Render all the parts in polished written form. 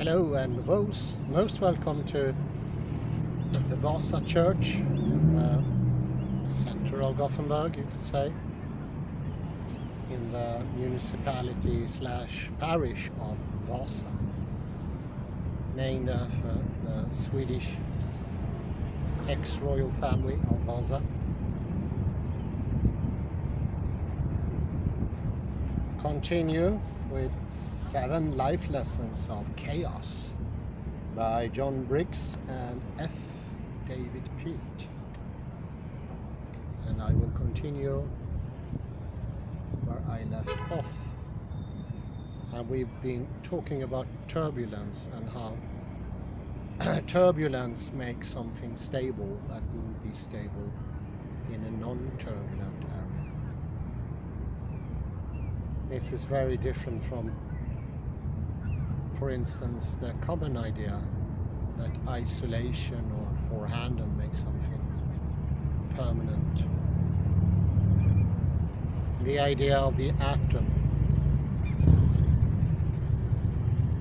Hello and most welcome to the Vasa Church, center of Gothenburg, you could say, in the municipality / parish of Vasa, named after the Swedish ex-royal family of Vasa. Continue with 7 life lessons of chaos by Briggs and David Peat. And I will continue where I left off. And we've been talking about turbulence and how turbulence makes something stable that wouldn't be stable in a non-turbulent area. This is very different from, for instance, the common idea that isolation or forehand makes something permanent. The idea of the atom,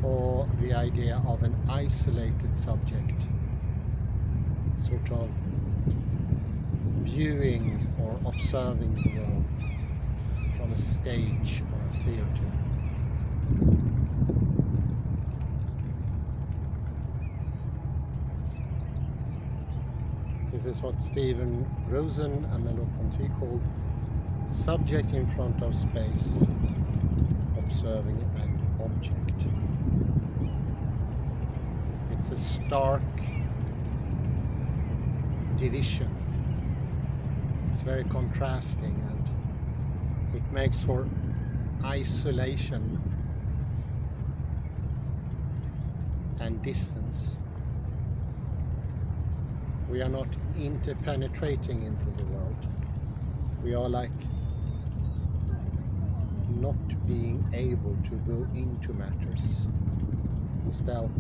or the idea of an isolated subject, sort of viewing or observing the world from a stage or a theatre. This is what Stephen Rosen and Merleau-Ponty called subject in front of space, observing an object. It's a stark division. It's very contrasting, and it makes for isolation and distance. We are not interpenetrating into the world. We are like not being able to go into matters. Instead,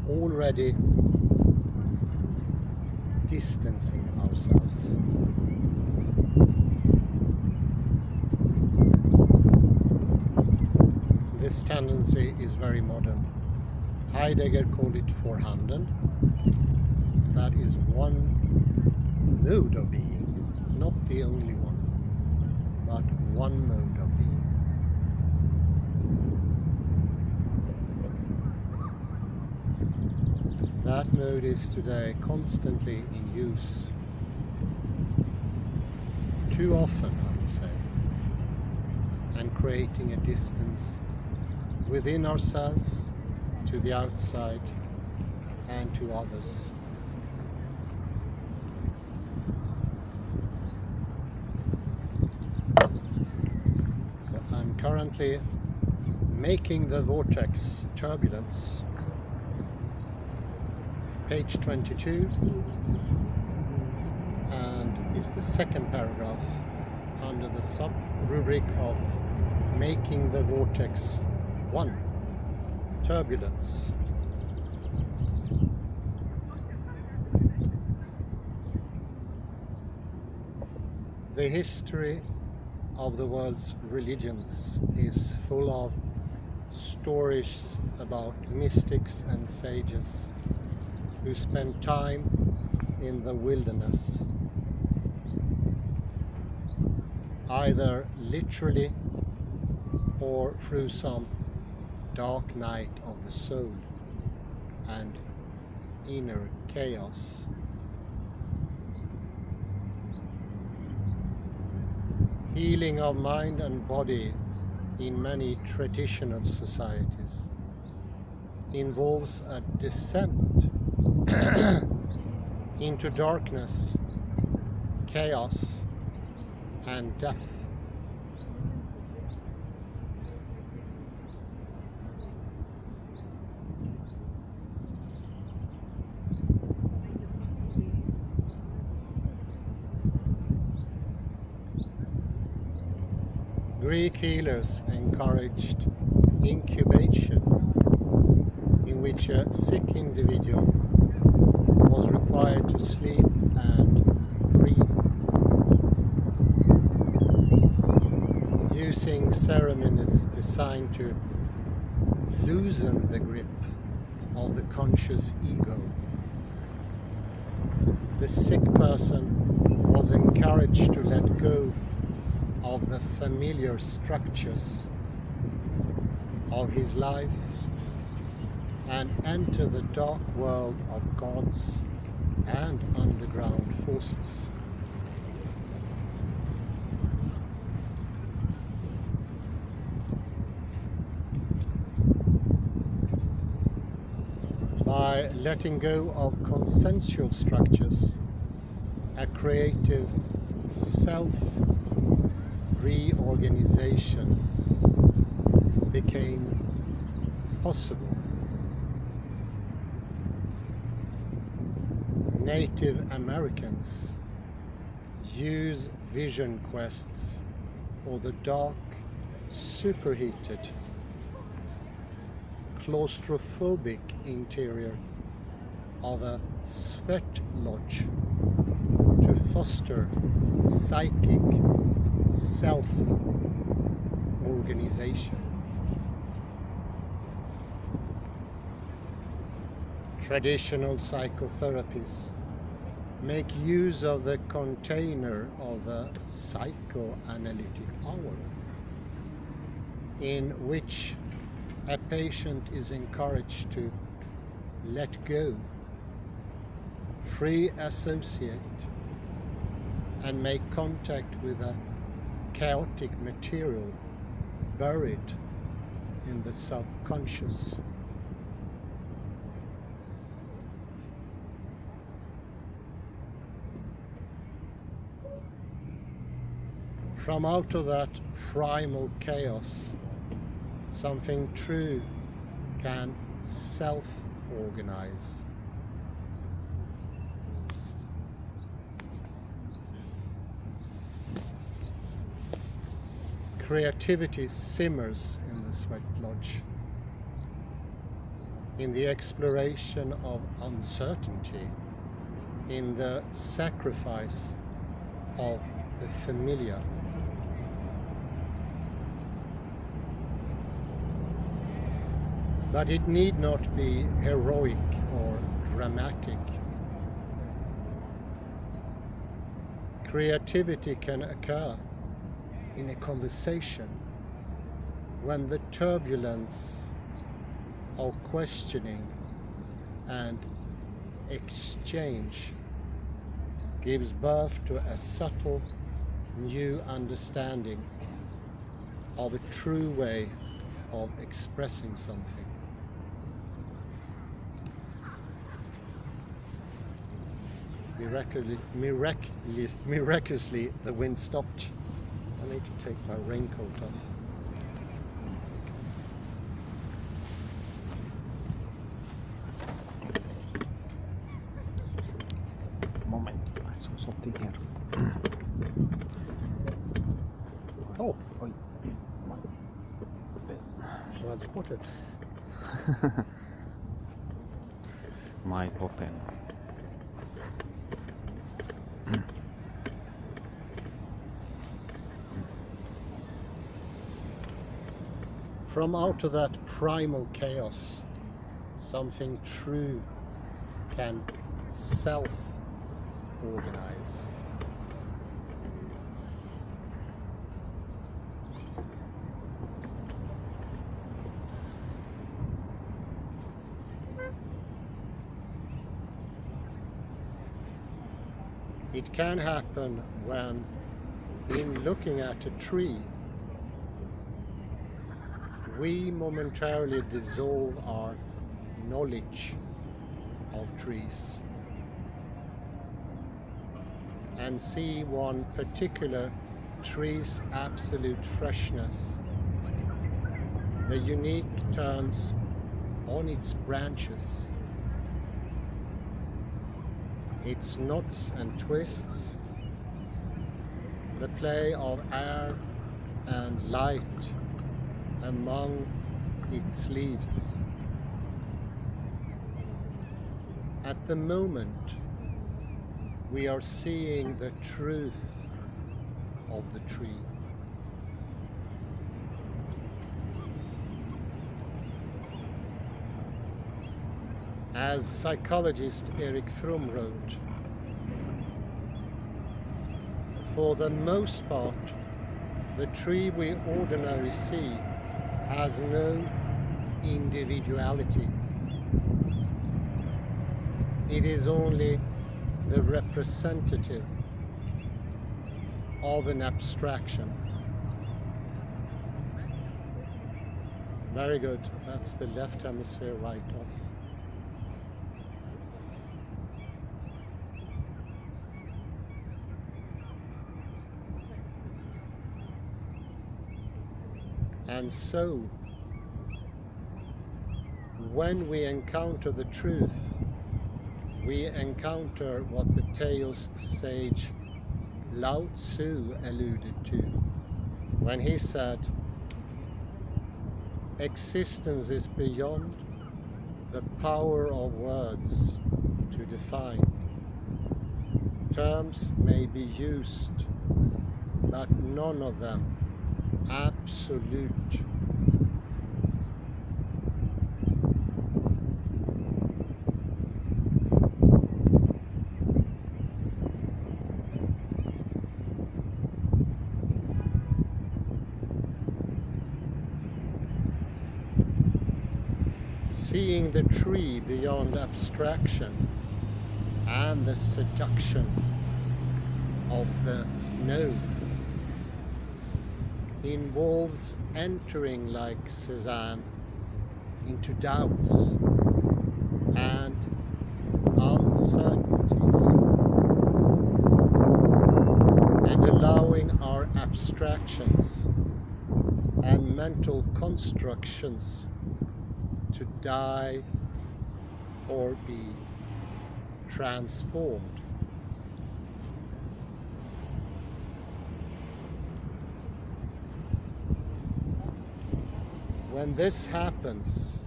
already distancing ourselves. This tendency is very modern. Heidegger called it vorhanden. That is one mode of being, not the only one, but one mode of being. That mode is today constantly in use. Too often, I would say, and creating a distance within ourselves, to the outside, and to others. So I'm currently making the vortex turbulence. Page 22, and is the second paragraph under the sub-rubric of making the vortex 1, turbulence. The history of the world's religions is full of stories about mystics and sages who spent time in the wilderness, either literally or through some dark night of the soul and inner chaos. Healing of mind and body in many traditional societies involves a descent into darkness, chaos, and death. Greek healers encouraged incubation, in which a sick individual was required to sleep and breathe, using ceremonies designed to loosen the grip of the conscious ego. The sick person was encouraged to let go of the familiar structures of his life and enter the dark world of gods and underground forces. By letting go of consensual structures, a creative self-reorganization became possible. Native Americans use vision quests for the dark, superheated, claustrophobic interior of a sweat lodge to foster psychic self-organization. Traditional psychotherapies make use of the container of a psychoanalytic hour, in which a patient is encouraged to let go, free associate, and make contact with a chaotic material buried in the subconscious. From out of that primal chaos, something true can self-organize. Creativity simmers in the sweat lodge, in the exploration of uncertainty, in the sacrifice of the familiar. But it need not be heroic or dramatic. Creativity can occur in a conversation when the turbulence of questioning and exchange gives birth to a subtle new understanding of a true way of expressing something. Miraculously, the wind stopped. I need to take my raincoat off. 1 second. Moment, I saw something here. Oh, Oi. well spotted. My open. From out of that primal chaos, something true can self-organize. It can happen when, in looking at a tree, we momentarily dissolve our knowledge of trees and see one particular tree's absolute freshness, the unique turns on its branches, its knots and twists, the play of air and light among its leaves. At the moment, we are seeing the truth of the tree. As psychologist Eric Fromm wrote, for the most part, the tree we ordinarily see has no individuality. It is only the representative of an abstraction. Very good. That's the left hemisphere right off. And so, when we encounter the truth, we encounter what the Taoist sage Lao Tzu alluded to when he said, existence is beyond the power of words to define. Terms may be used, but none of them absolute. Seeing the tree beyond abstraction and the seduction of the known involves entering like Cézanne into doubts and uncertainties and allowing our abstractions and mental constructions to die or be transformed. When this happens,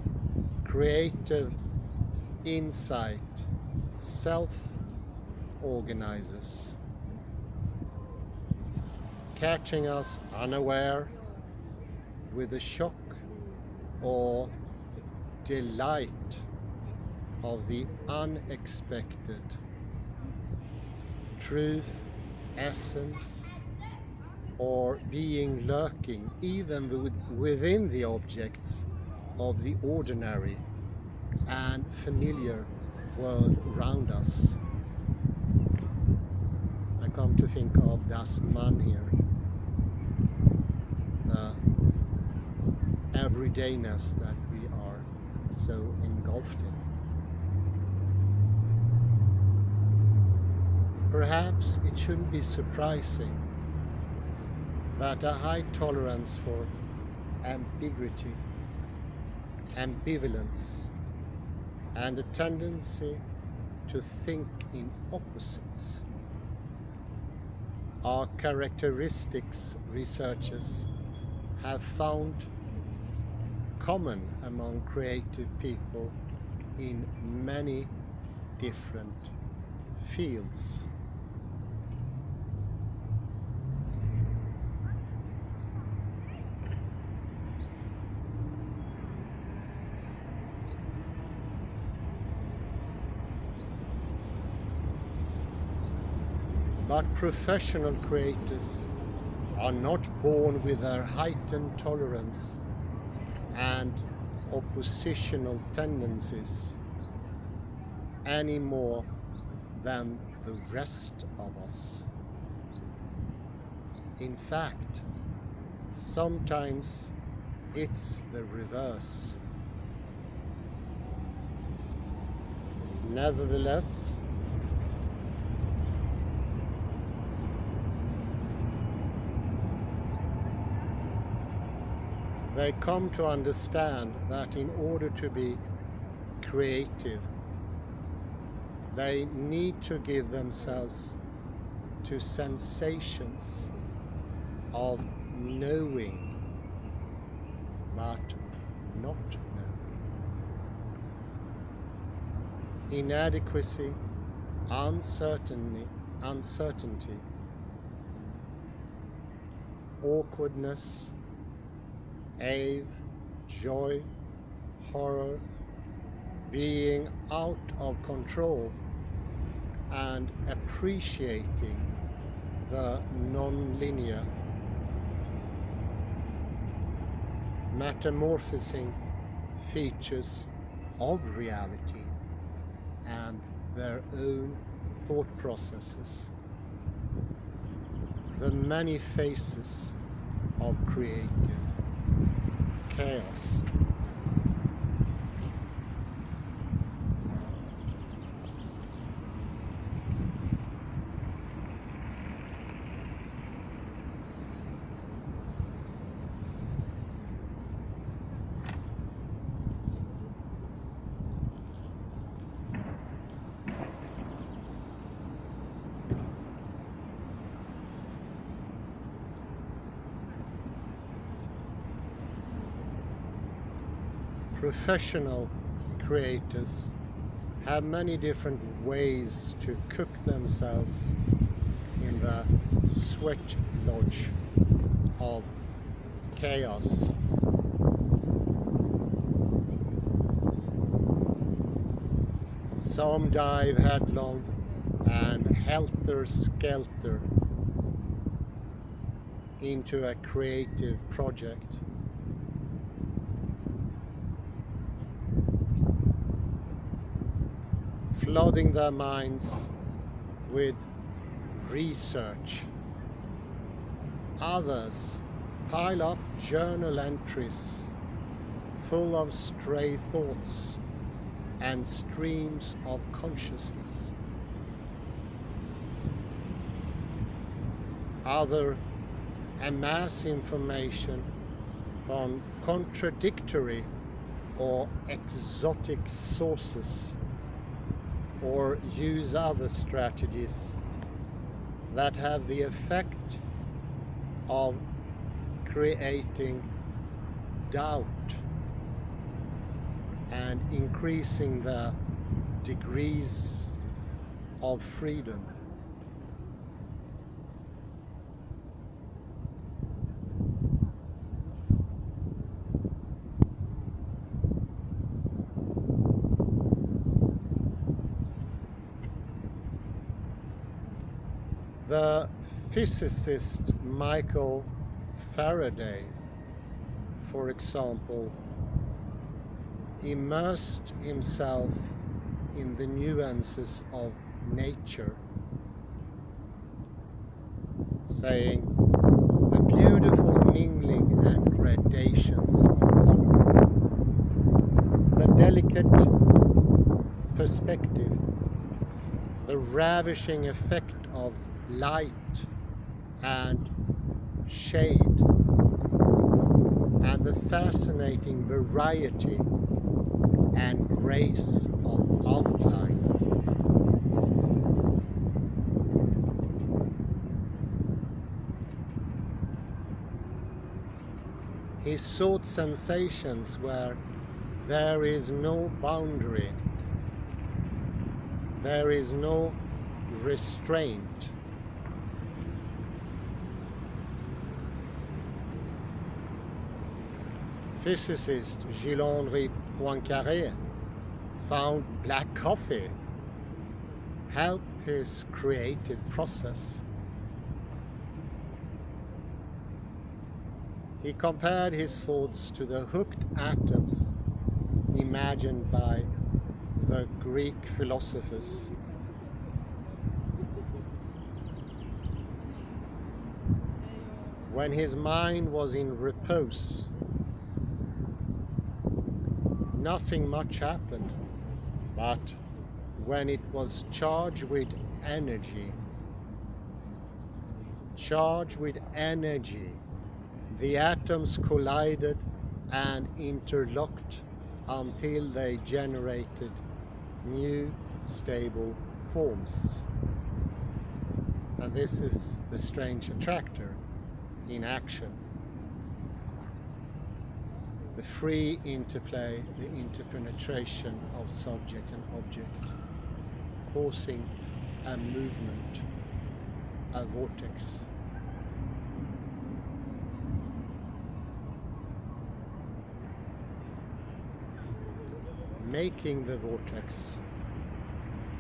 creative insight self-organizes, catching us unaware with a shock or delight of the unexpected, truth, essence, or being lurking even within the objects of the ordinary and familiar world around us. I come to think of Das Man here, the everydayness that we are so engulfed in. Perhaps it shouldn't be surprising that a high tolerance for ambiguity, ambivalence, and a tendency to think in opposites are characteristics researchers have found common among creative people in many different fields. But professional creators are not born with their heightened tolerance and oppositional tendencies any more than the rest of us. In fact, sometimes it's the reverse. Nevertheless, they come to understand that in order to be creative, they need to give themselves to sensations of knowing, but not knowing. Inadequacy, uncertainty, awkwardness, awe, joy, horror, being out of control and appreciating the non-linear, metamorphosing features of reality and their own thought processes, the many faces of creative chaos. Professional creators have many different ways to cook themselves in the sweat lodge of chaos. Some dive headlong and helter-skelter into a creative project. Flooding their minds with research. Others pile up journal entries full of stray thoughts and streams of consciousness. Others amass information from contradictory or exotic sources, or use other strategies that have the effect of creating doubt and increasing the degrees of freedom. The physicist Michael Faraday, for example, immersed himself in the nuances of nature, saying, the beautiful mingling and gradations of color, the delicate perspective, the ravishing effect of light and shade, and the fascinating variety and grace of outline. He sought sensations where there is no boundary, there is no restraint. Physicist Gilles-Henri Poincaré found black coffee helped his creative process. He compared his thoughts to the hooked atoms imagined by the Greek philosophers. When his mind was in repose, nothing much happened, but when it was charged with energy, the atoms collided and interlocked until they generated new stable forms. And this is the strange attractor in action. The free interplay, the interpenetration of subject and object, causing a movement, a vortex. making the vortex,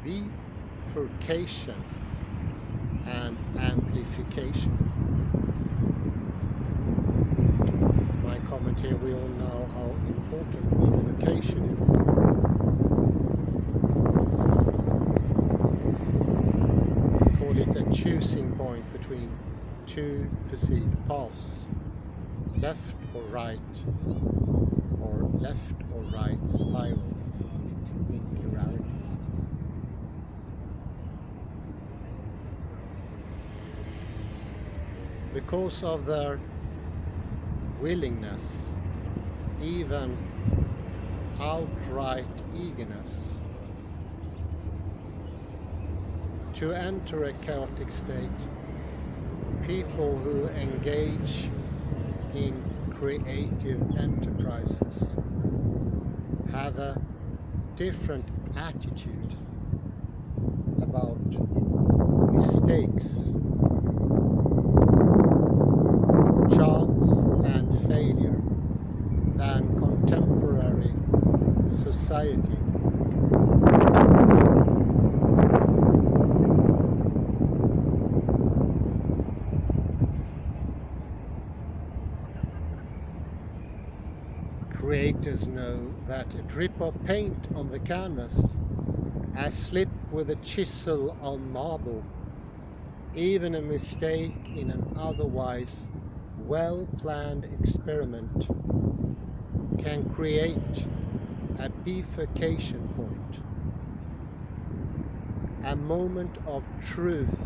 bifurcation and amplification. My comment here, we all know how important bifurcation is. We call it a choosing point between two perceived paths, left or right, or left or right spiral in plurality. Because of their willingness, even outright eagerness, to enter a chaotic state, people who engage in creative enterprises have a different attitude about mistakes, chance and failure than contemporary society. Creators know that a drip of paint on the canvas, a slip with a chisel on marble, even a mistake in an otherwise well-planned experiment can create a bifurcation point, a moment of truth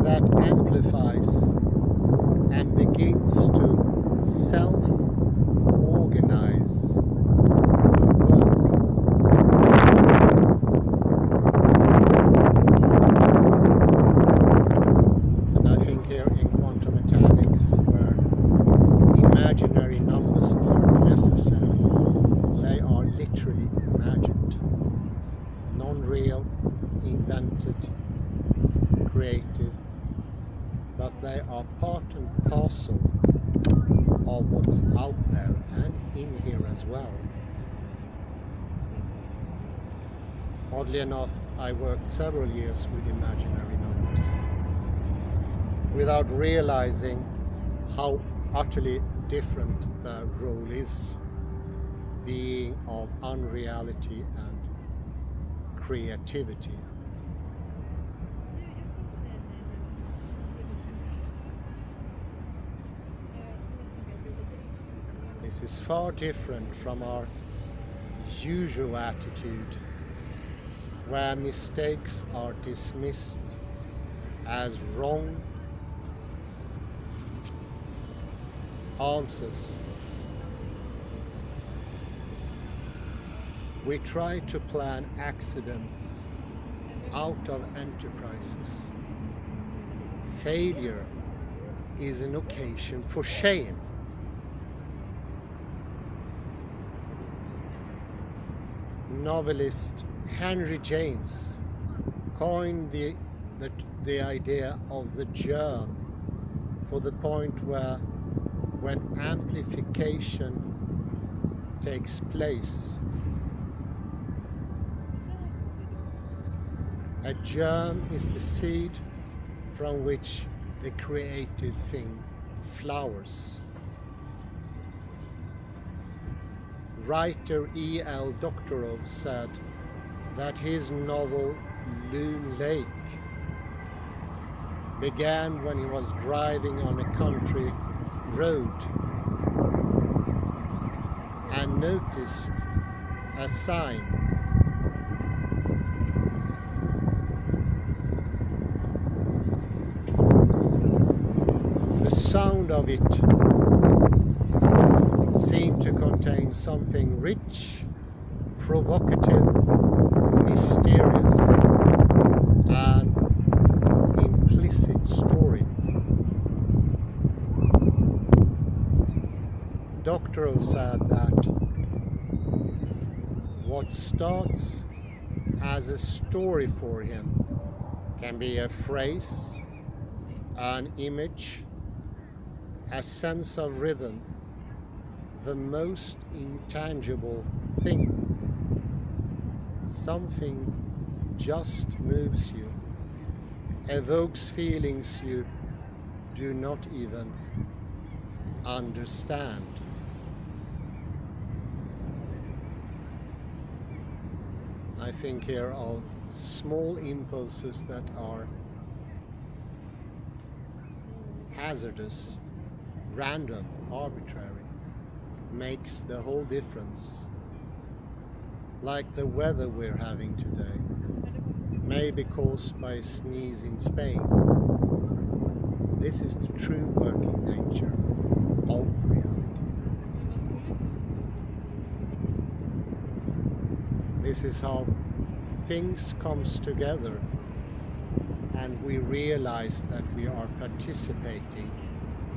that amplifies and begins to self-organize the work. And I think here in quantum mechanics, where imaginary numbers are necessary, they are literally imagined, non-real, invented, creative, but they are part and parcel of what's out there and in here as well. Oddly enough, I worked several years with imaginary numbers without realizing how utterly different the role is, being of unreality and creativity. This is far different from our usual attitude, where mistakes are dismissed as wrong answers. We try to plan accidents out of enterprises. Failure is an occasion for shame. Novelist Henry James coined the idea of the germ for the point where, when amplification takes place, a germ is the seed from which the creative thing flowers. Writer E.L. Doctorow said that his novel Loon Lake began when he was driving on a country road and noticed a sign. The sound of it seemed to contain something rich, provocative, mysterious, and implicit story. Doctorow said that what starts as a story for him can be a phrase, an image, a sense of rhythm the most intangible thing. Something just moves you, evokes feelings you do not even understand. I think here of small impulses that are hazardous, random, arbitrary, makes the whole difference. Like the weather we're having today, may be caused by a sneeze in Spain. This is the true working nature of reality. This is how things comes together and we realize that we are participating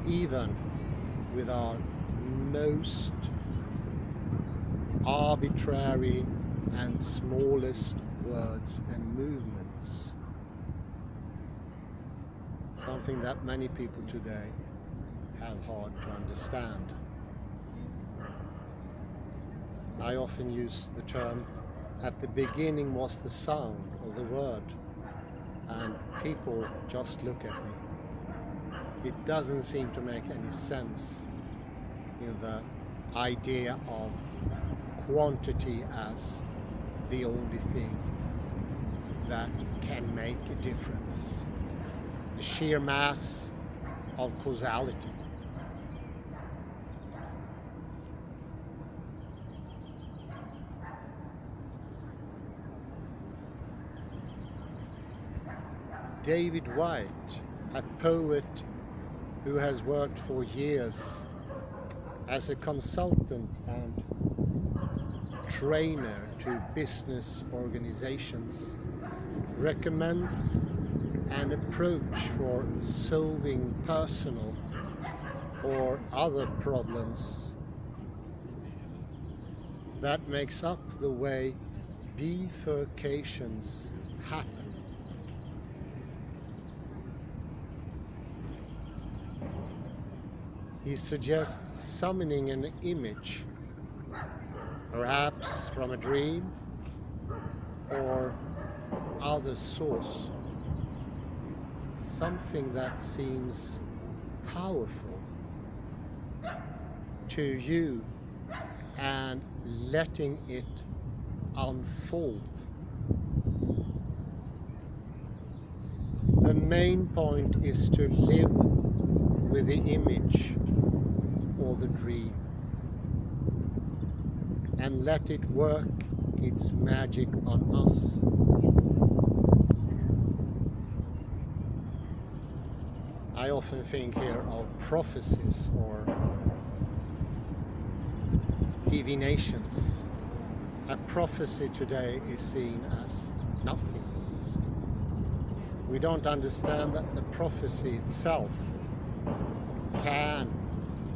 even with our most arbitrary and smallest words and movements. Something that many people today have hard to understand. I often use the term, at the beginning was the sound of the word, and people just look at me. It doesn't seem to make any sense in the idea of quantity as the only thing that can make a difference. The sheer mass of causality. David White, a poet who has worked for years as a consultant and trainer to business organizations, recommends an approach for solving personal or other problems that makes up the way bifurcations happen. He suggests summoning an image, perhaps from a dream or other source, something that seems powerful to you, and letting it unfold. The main point is to live with the image or the dream and let it work its magic on us. I often think here of prophecies or divinations. A prophecy today is seen as nothing. We don't understand that the prophecy itself can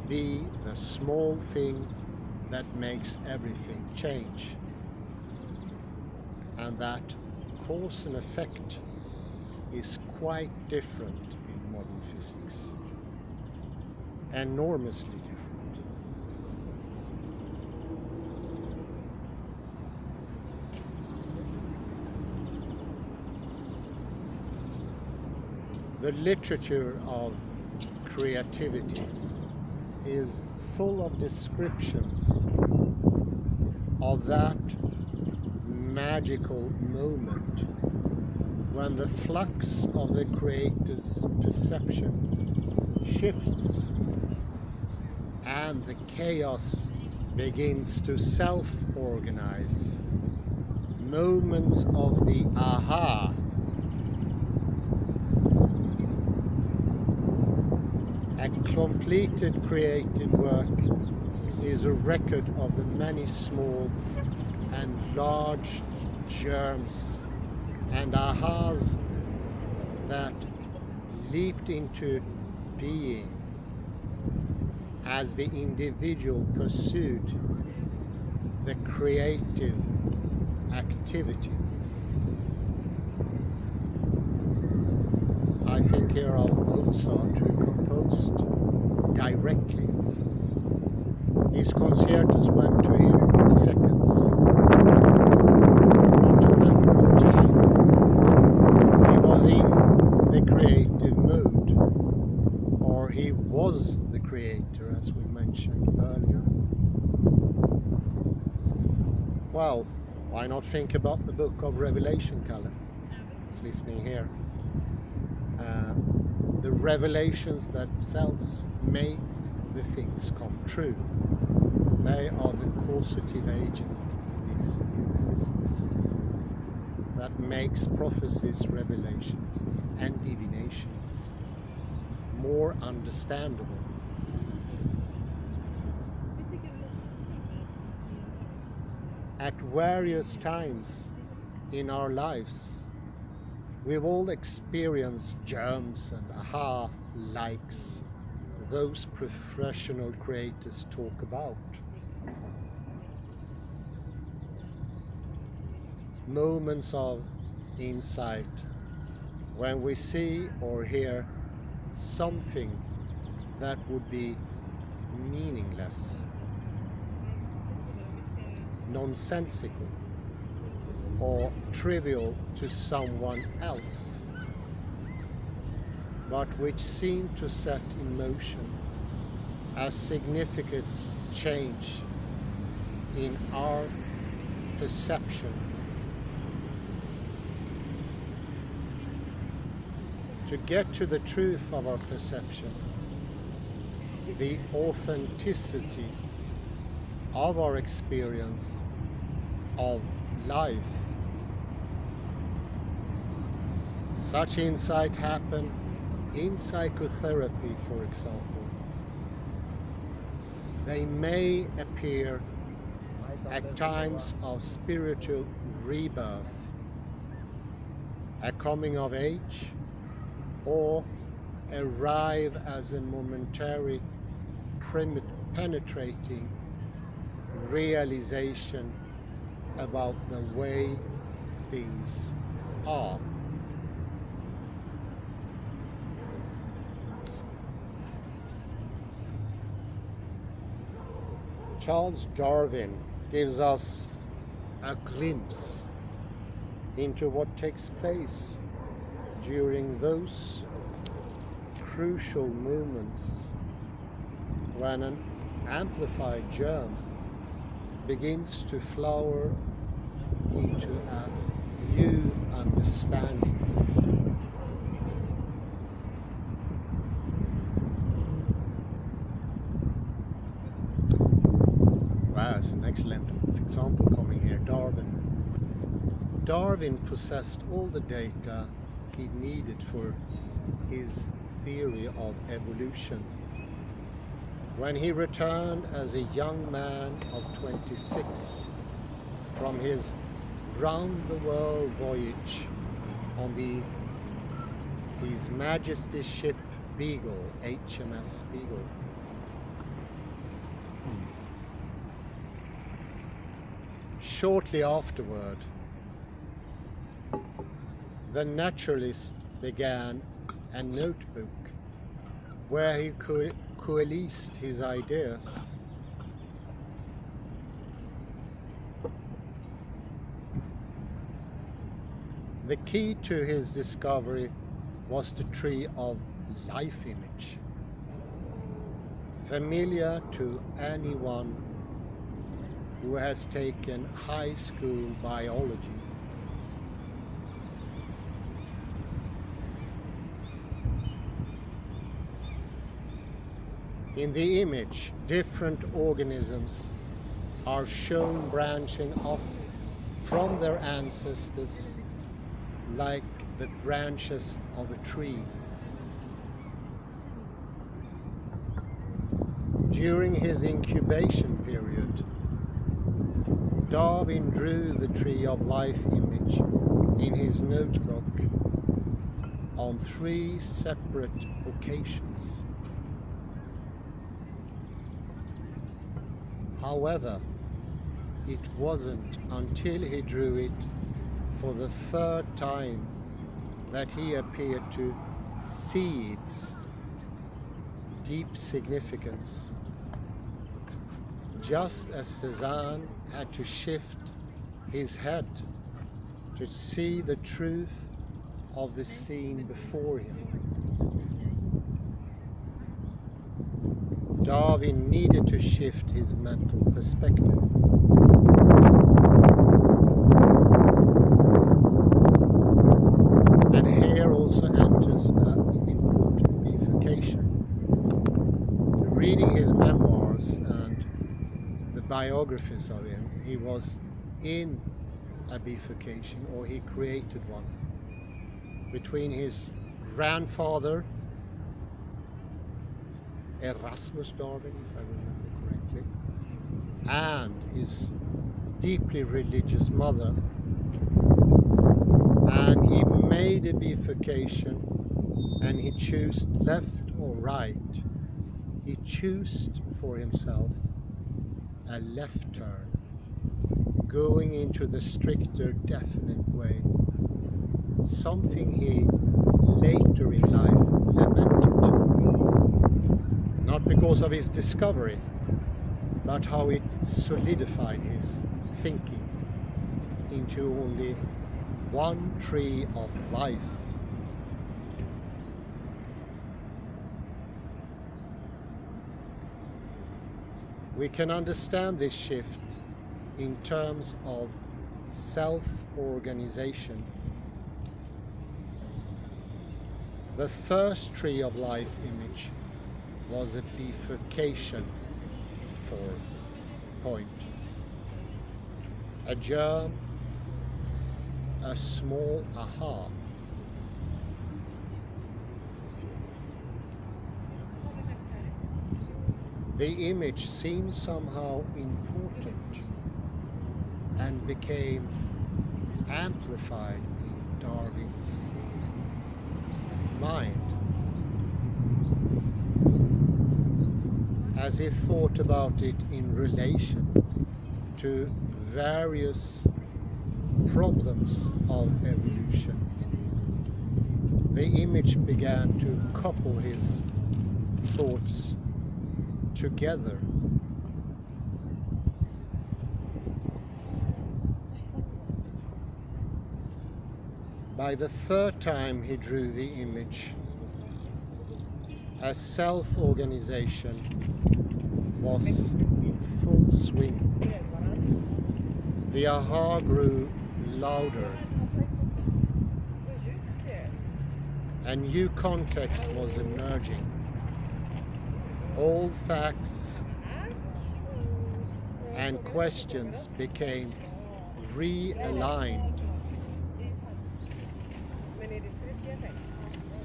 be the small thing that makes everything change, and that cause and effect is quite different in modern physics, enormously different. The literature of creativity is full of descriptions of that magical moment when the flux of the creator's perception shifts and the chaos begins to self-organize. Moments of the aha. A completed created work is a record of the many small and large germs and ahas that leaped into being as the individual pursued the creative activity. I think here of Mozart, who composed directly. His concertos went to him in seconds, not a matter of time. He was in the creative mode, or he was the creator, as we mentioned earlier. Well, why not think about the book of Revelation, Kalle? It's listening here. The revelations themselves make the things come true. They are the causative agent in this physics that makes prophecies, revelations and divinations more understandable. At various times in our lives, we've all experienced germs and aha likes those professional creators talk about. Moments of insight when we see or hear something that would be meaningless, nonsensical, or trivial to someone else, but which seem to set in motion a significant change in our perception. To get to the truth of our perception, the authenticity of our experience of life. Such insight happen in psychotherapy, for example. They may appear at times of spiritual rebirth, a coming of age, or arrive as a momentary penetrating realization about the way things are. Charles Darwin gives us a glimpse into what takes place during those crucial moments when an amplified germ begins to flower into a new understanding. Wow, that's an excellent example coming here. Darwin possessed all the data he needed for his theory of evolution. When he returned as a young man of 26 from his round-the-world voyage on His Majesty's ship Beagle, HMS Beagle, shortly afterward, the naturalist began a notebook where he coalesced his ideas. The key to his discovery was the tree of life image, familiar to anyone who has taken high school biology. In the image, different organisms are shown branching off from their ancestors like the branches of a tree. During his incubation period, Darwin drew the tree of life image in his notebook on 3 separate occasions. However, it wasn't until he drew it for the 3rd time that he appeared to see its deep significance. just as Cézanne had to shift his head to see the truth of the scene before him. Darwin needed to shift his mental perspective. And here also enters an important bifurcation. Reading his memoirs and the biographies of him, he was in a bifurcation, or he created one, between his grandfather, Erasmus Darwin, if I remember correctly, and his deeply religious mother. And he made a bifurcation, and he chose left or right. He chose for himself a left turn, going into the stricter, definite way, something he later in life lamented. Not because of his discovery, but how it solidified his thinking into only one tree of life. We can understand this shift in terms of self-organization. The first tree of life image was a bifurcation point. A germ, a small aha. The image seemed somehow important and became amplified in Darwin's mind as he thought about it in relation to various problems of evolution. The image began to couple his thoughts together. By the third time he drew the image, a self-organization was in full swing. The aha grew louder. A new context was emerging. Old facts and questions became realigned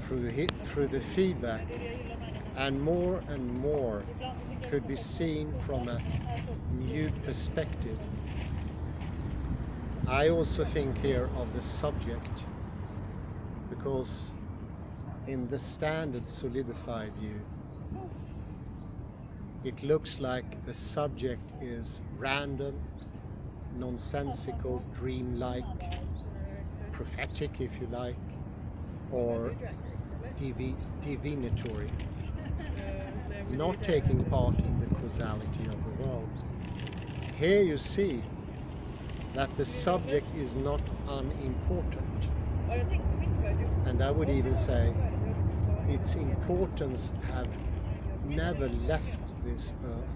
through the feedback, and more could be seen from a new perspective. I also think here of the subject, because in the standard solidified view, it looks like the subject is random, nonsensical, dreamlike, prophetic if you like, or divinatory, not taking part in the causality of the world. Here you see that the subject is not unimportant, and I would even say its importance have never left this earth.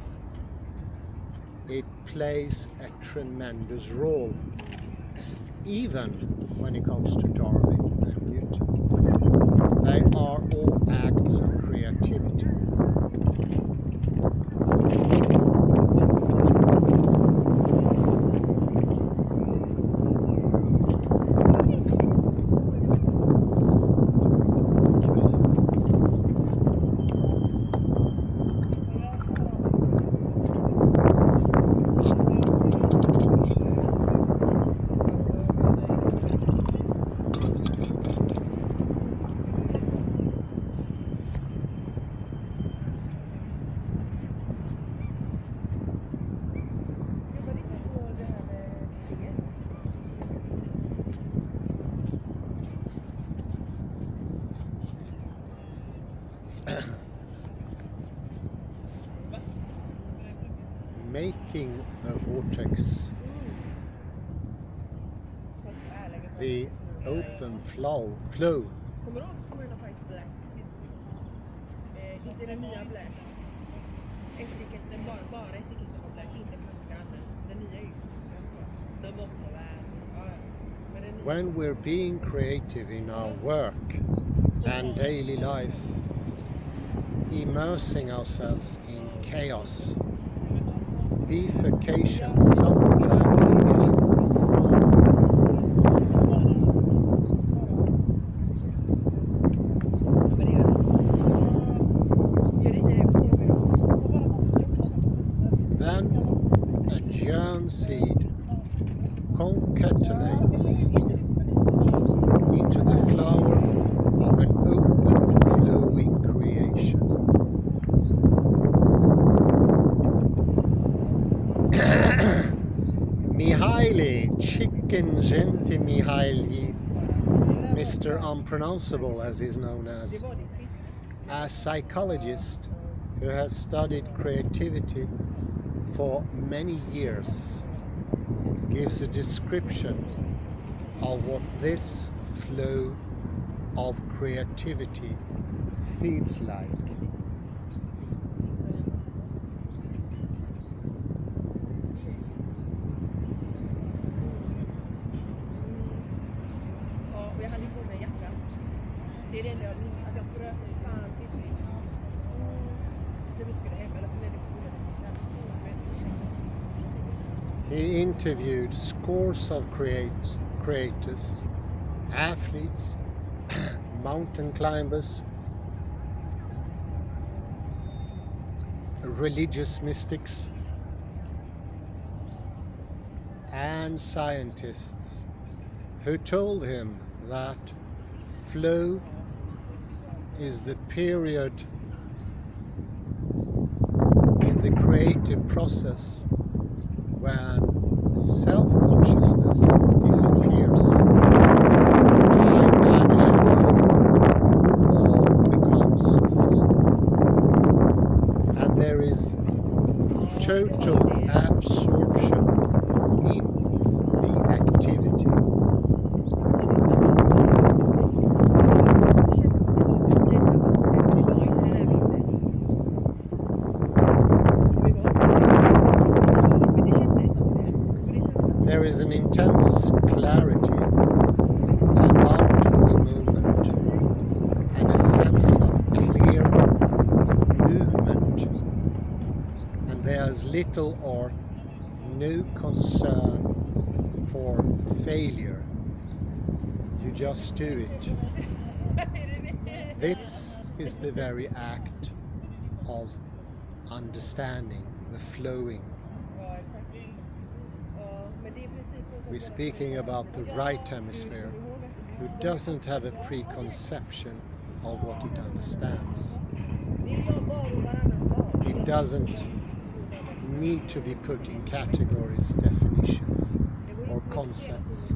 It plays a tremendous role, even when it comes to Darwin and Newton. They are all acts of creativity. a vortex. The open flow. Kommer du ihåg Smyrna Ice Black? Inte den nya Black. Etiketten, bara etiketten var Black, inte flaskan. Den nya är ju flaskan. Den bottnar väl. When we're being creative in our work and daily life, immersing ourselves in chaos, bifurcation sometimes ends. Then a germ seed concatenates into the flower of an open, flowing creation. Mihaly, Chicken Gente Mihaly, Mr. Unpronounceable as he's known as, a psychologist who has studied creativity for many years, gives a description of what this flow of creativity feels like. Ja, jag hade på mig jackan. Det är det enda jag minns, att jag frös mig fan till slut. När vi skulle hem, eller så blev det på He interviewed scores of creators, athletes, mountain climbers, religious mystics, and scientists who told him that flow is the period in the creative process when self-consciousness disappears, time vanishes, or becomes full, and there is total absorption in the activity. There is an intense clarity about the moment and a sense of clear movement, and there's little or no concern for failure. You just do it. This is the very act of understanding, the flowing. We're speaking about the right hemisphere, who doesn't have a preconception of what it understands. It doesn't need to be put in categories, definitions, or concepts.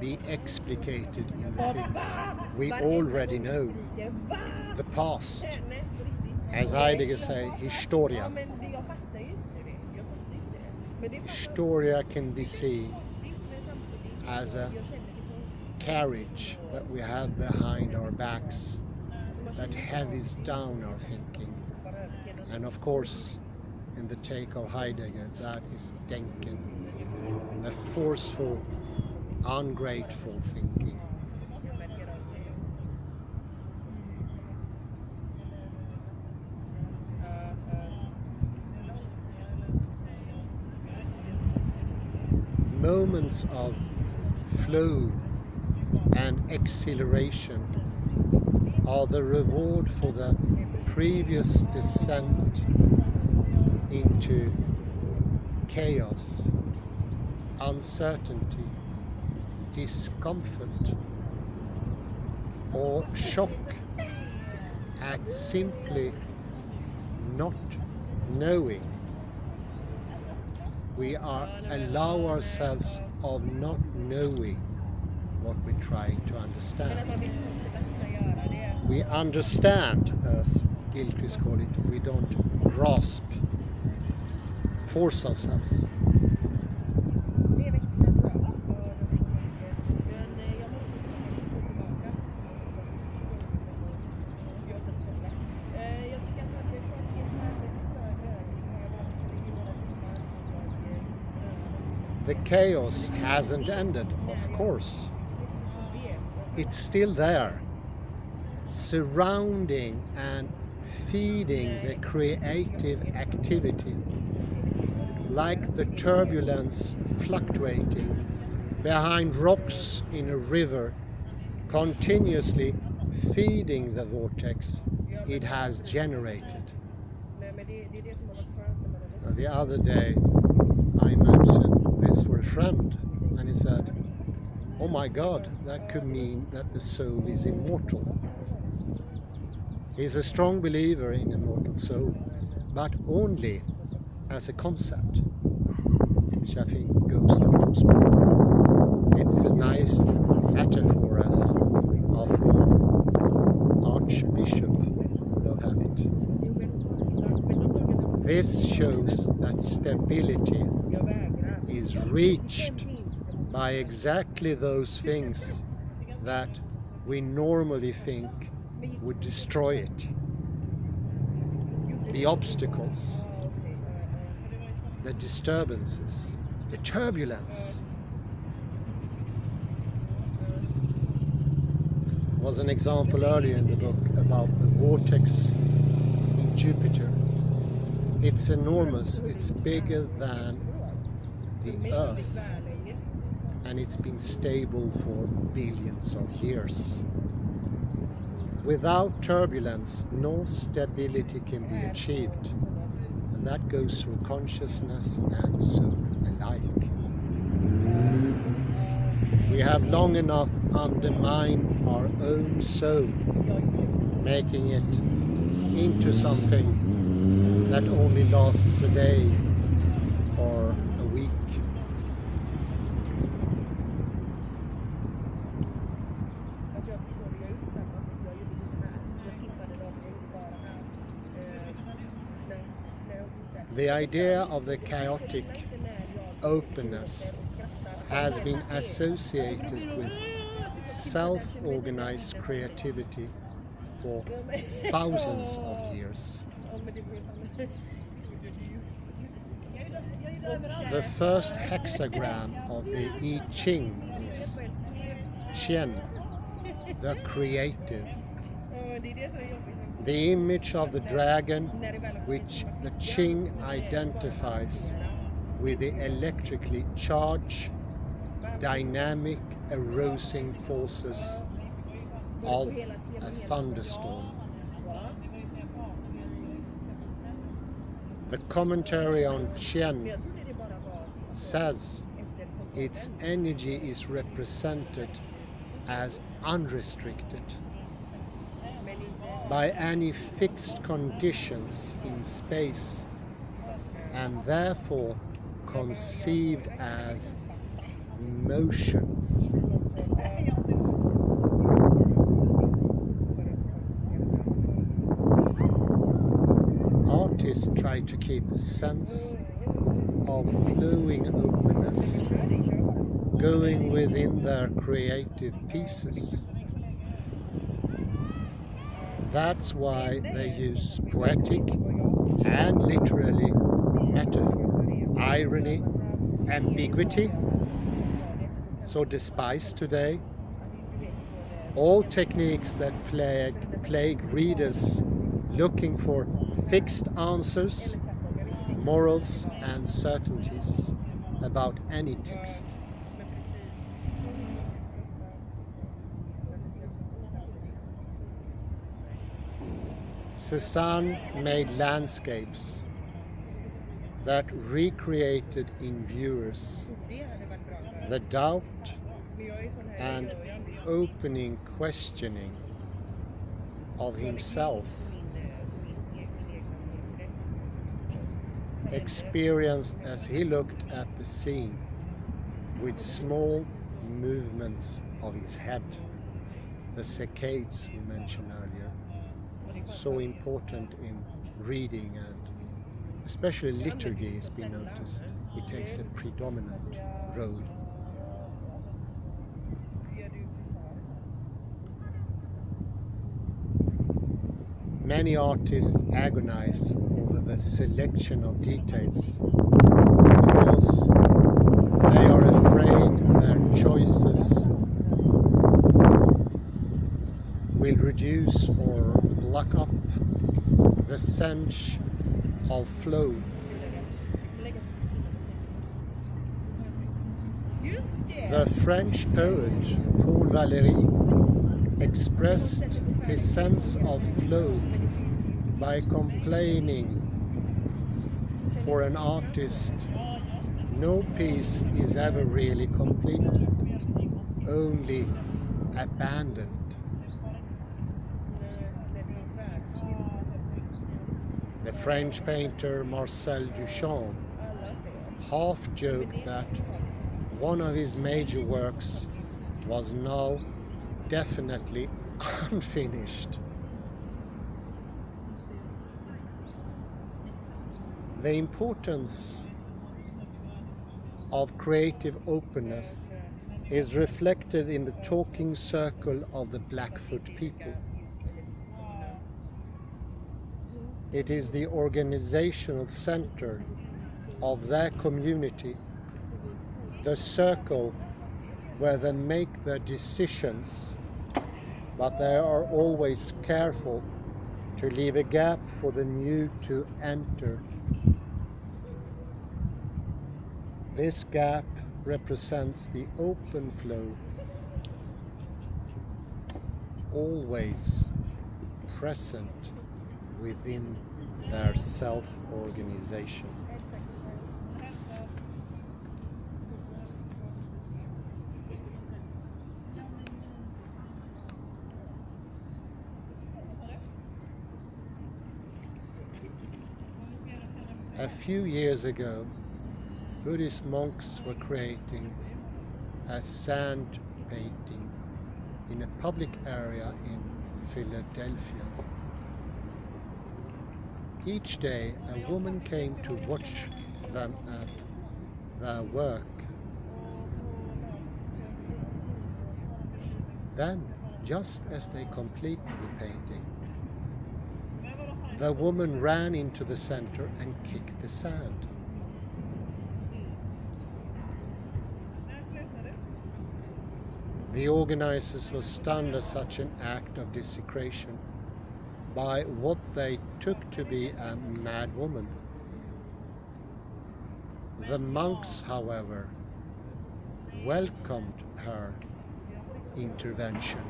Be explicated in the things we already know. The past, as Heidegger says, Historia. Historia can be seen as a carriage that we have behind our backs that heavies down our thinking. And of course, in the take of Heidegger, that is Denken, the forceful, ungrateful thinking. Moments of flow and exhilaration are the reward for the previous descent into chaos, uncertainty, discomfort, or shock at simply not knowing. We allow ourselves of not knowing what we're trying to understand. We understand, as Gilchrist called it, we don't grasp. force ourselves. The chaos hasn't ended, of course. It's still there, surrounding and feeding the creative activity, like the turbulence fluctuating behind rocks in a river, continuously feeding the vortex it has generated. The other day I mentioned this for a friend, and he said, "Oh my God, that could mean that the soul is immortal." He's a strong believer in immortal soul, but only as a concept, which I think goes for most people. It's a nice metaphor, as our former Archbishop would have it. This shows that stability is reached by exactly those things that we normally think would destroy it. The obstacles, the disturbances, the turbulence. There was an example earlier in the book about the vortex in Jupiter. It's enormous, it's bigger than the Earth, and it's been stable for billions of years. Without turbulence, no stability can be achieved, and that goes through consciousness and soul alike. We have long enough undermined our own soul, making it into something that only lasts a day or a week. The idea of the chaotic openness has been associated with self-organized creativity for thousands of years. The first hexagram of the I Ching is Qian, the creative. The image of the dragon, which the Qing identifies with the electrically charged, dynamic, arousing forces of a thunderstorm. The commentary on Qian says its energy is represented as unrestricted by any fixed conditions in space, and therefore conceived as motion. Artists try to keep a sense of flowing openness going within their creative pieces. That's why they use poetic and literally metaphor, irony, ambiguity, so despised today. All techniques that plague readers looking for fixed answers, morals, and certainties about any text. Cézanne made landscapes that recreated in viewers the doubt and opening questioning of himself, experienced as he looked at the scene with small movements of his head, the saccades we mentioned earlier, so important in reading and especially liturgy has been noticed. It takes a predominant role. Many artists agonize over the selection of details because they are afraid their choices will reduce or block up the sense of flow. The French poet Paul Valéry expressed his sense of flow by complaining, for an artist, no piece is ever really completed, only abandoned. The French painter Marcel Duchamp half-joked that one of his major works was now definitely unfinished. The importance of creative openness is reflected in the talking circle of the Blackfoot people. It is the organizational center of their community, the circle where they make their decisions, but they are always careful to leave a gap for the new to enter. This gap represents the open flow, always present within their self-organization. A few years ago, Buddhist monks were creating a sand painting in a public area in Philadelphia. Each day, a woman came to watch them at their work. Then, just as they completed the painting, the woman ran into the center and kicked the sand. The organizers were stunned at such an act of desecration by what they took to be a mad woman. The monks, however, welcomed her intervention,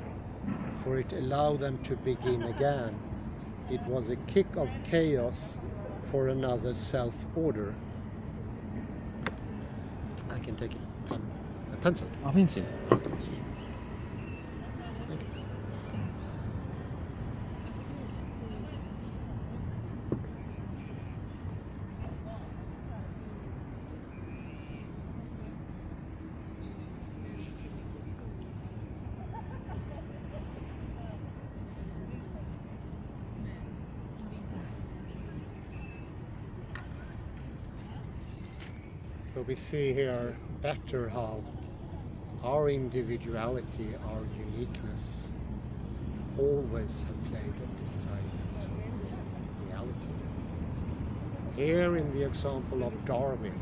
for it allowed them to begin again. It was a kick of chaos for another self-order. I can take a pencil. A pencil. Thank you. So we see here better how our individuality, our uniqueness, always have played a decisive reality. Here in the example of Darwin,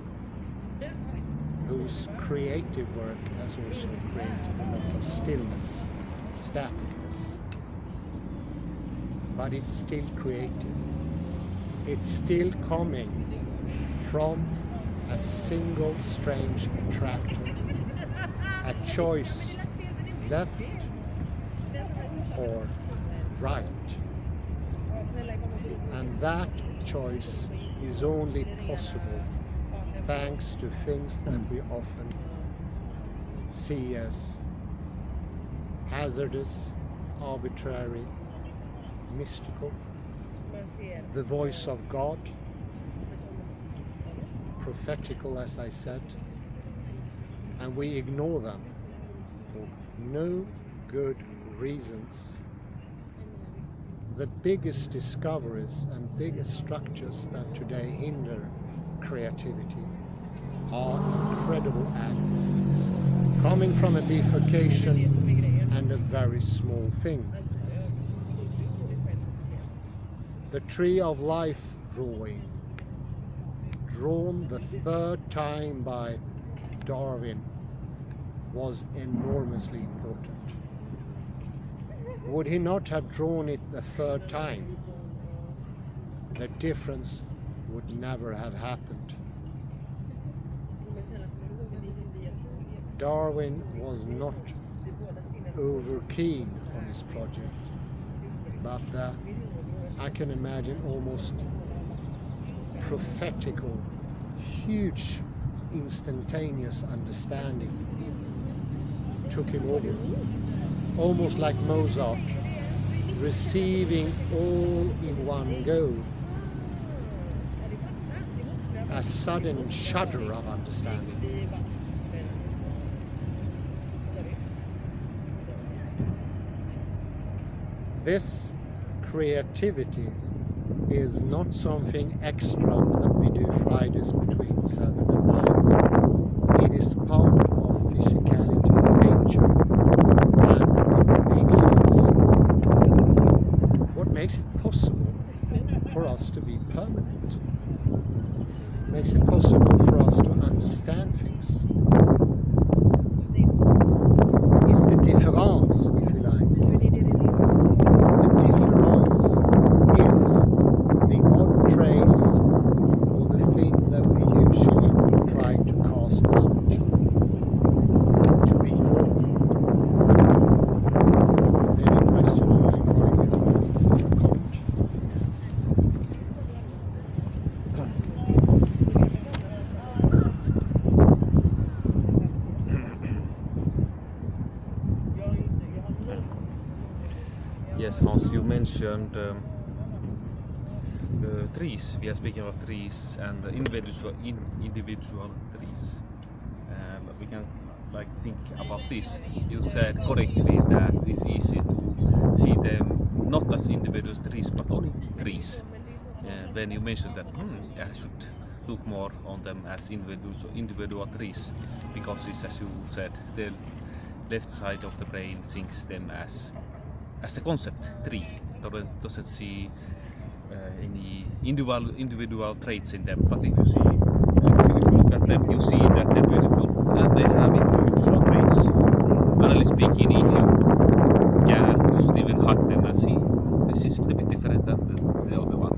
whose creative work has also created a lot of stillness, staticness. But it's still creative. It's still coming from a single strange attractor, a choice, left or right. And that choice is only possible thanks to things that we often see as hazardous, arbitrary, mystical. The voice of God, prophetical, as I said, and we ignore them for no good reasons. the biggest discoveries and biggest structures that today hinder creativity are incredible acts coming from a bifurcation and a very small thing. The Tree of Life drawing, drawn the third time by Darwin, was enormously important. Would he not have drawn it the third time, the difference would never have happened. Darwin was not over keen on his project, but I can imagine almost prophetical, huge, instantaneous understanding took him over. Almost like Mozart, receiving all in one go, a sudden shudder of understanding. This creativity is not something extra that we do Fridays between 7 and 9. It is part of physicality, nature, and what makes it possible for us to be permanent, makes it possible for us to understand things. It's the difference, if you like. The difference is the odd trace or the thing that we usually try to cast out, to ignore. Maybe a question or a comment? Yes, Hans, you mentioned trees. We are speaking of trees and individual trees. We can think about this. You said correctly that it's easy to see them not as individual trees but only trees. When you mentioned that I should look more on them as individual trees, because it's, as you said, the left side of the brain thinks them as the concept tree, doesn't see any individual traits in them. But if you look at them, you see that they're beautiful and they have individual traits. Generally speaking, if you should even hug them and see this is a little bit different than the other one.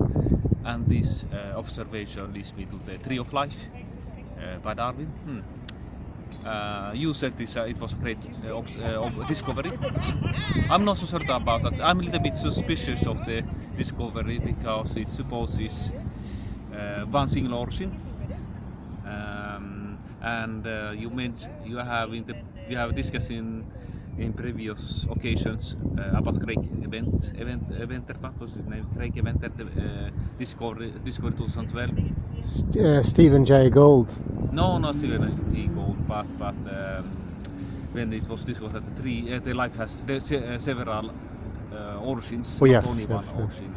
And this observation leads me to the Tree of Life by Darwin. You said this, it was a great discovery. I'm not so certain about that. I'm a little bit suspicious of the discovery because it supposes one single origin. And we have discussed in previous occasions about Craig Venter, what was his name? Craig Venter discovery 2012. Stephen Jay Gould. No, not Stephen Jay Gould, but when it was discovered that the life has several origins, not only one origin.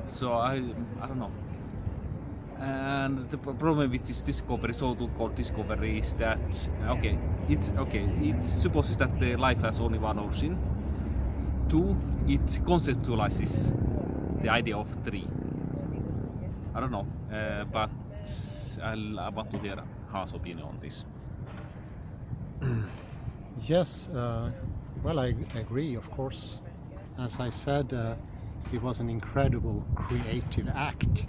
So I don't know. And the problem with this discovery, so-called discovery, is that it supposes that the life has only one origin. 2, it conceptualizes the idea of tree. I don't know, but I want to hear Hans' opinion on this. Yes, well, I agree, of course. As I said, it was an incredible creative act,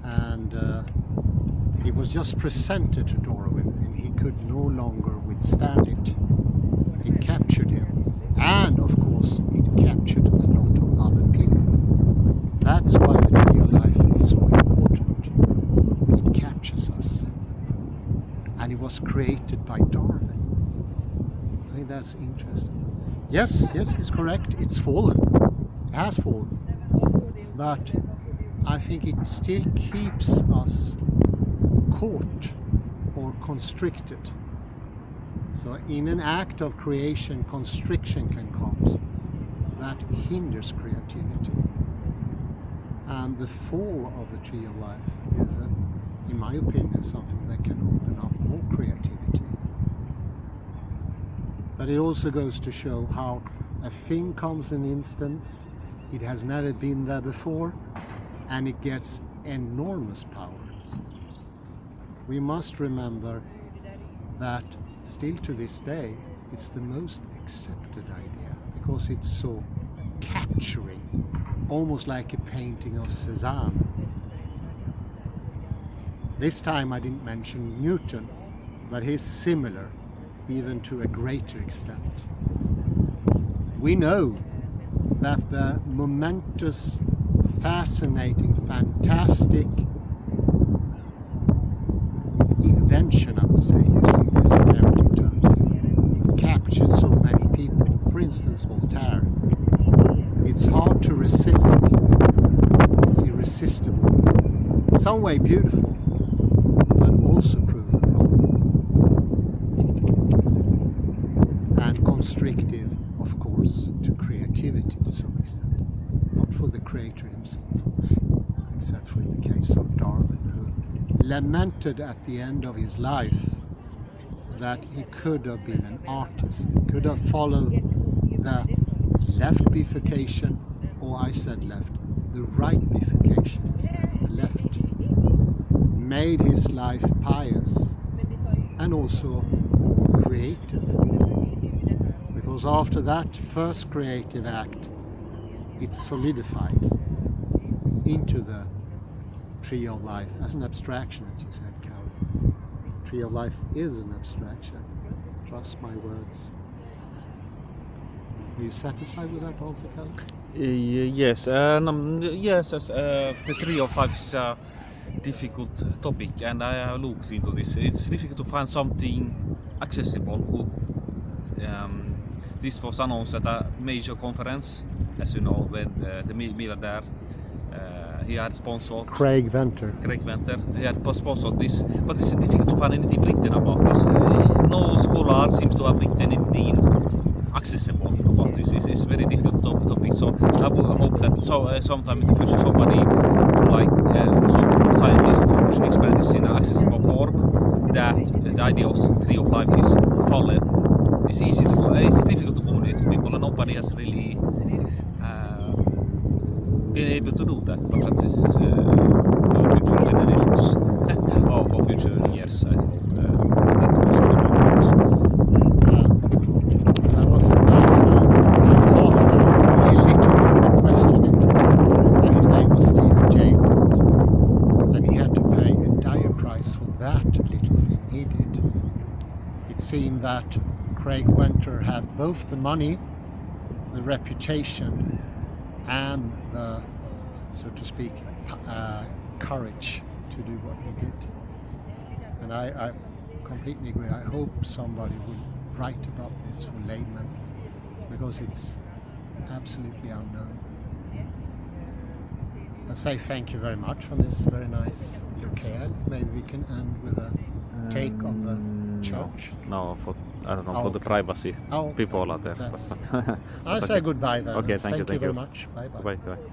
and it was just presented to Darwin, and he could no longer withstand it. It captured him, and of course, it captured a lot of other people. That's why the Tree of Life is so important. It captures us, and it was created by Darwin. I think that's interesting. Yes, it's correct. It's fallen. It has fallen. But I think it still keeps us caught or constricted. So in an act of creation, constriction can come. That hinders creativity. And the fall of the tree of life is, in my opinion, something that can open up more creativity. But it also goes to show how a thing comes in instance, it has never been there before, and it gets enormous power. We must remember that still to this day, it's the most accepted idea because it's so capturing, almost like a painting of Cézanne. This time I didn't mention Newton, but he's similar, even to a greater extent. We know that the momentous, fascinating, fantastic invention, I would say, using this empty terms, captured so many people. For instance, Voltaire. It's hard to resist. It's irresistible. In some way beautiful, but also proven wrong. And constrictive, of course, to creativity to some extent. Not for the creator himself, except for in the case of Darwin, who lamented at the end of his life that he could have been an artist, could have followed the left bifurcation, or I said left, the right bifurcation instead, the left, made his life pious and also creative. Because after that first creative act, it solidified into the tree of life as an abstraction, as you said, Carol. Tree of life is an abstraction. Trust my words. Are you satisfied with that also, Carol? Yes, the tree of life is a difficult topic, and I looked into this. It's difficult to find something accessible. This was announced at a major conference, as you know, when the milliardaire he had sponsored Craig Venter. He had sponsored this, but it's difficult to find anything written about this. No scholar seems to have written anything accessible about this. It's very difficult topic. So I would hope that sometime in the future somebody like some scientist who explain this in an accessible form, that the idea of tree of life is fallen. It's difficult to communicate to people, and nobody has really been able to do that. But that is for future generations or for future years. I hope that's possible. That was a nice really to question it. And his name was Stephen Jay Gould, and he had to pay a dire price for that little thing he did. It seemed that Craig Venter had both the money, the reputation, and the, so to speak, courage to do what he did. And I completely agree. I hope somebody would write about this for laymen, because it's absolutely unknown. I say thank you very much for this very nice look here. Maybe we can end with a take on the church. No, I don't know, for the privacy. Oh, People are there. I say goodbye then. Okay, thank you very much. Bye bye. Bye.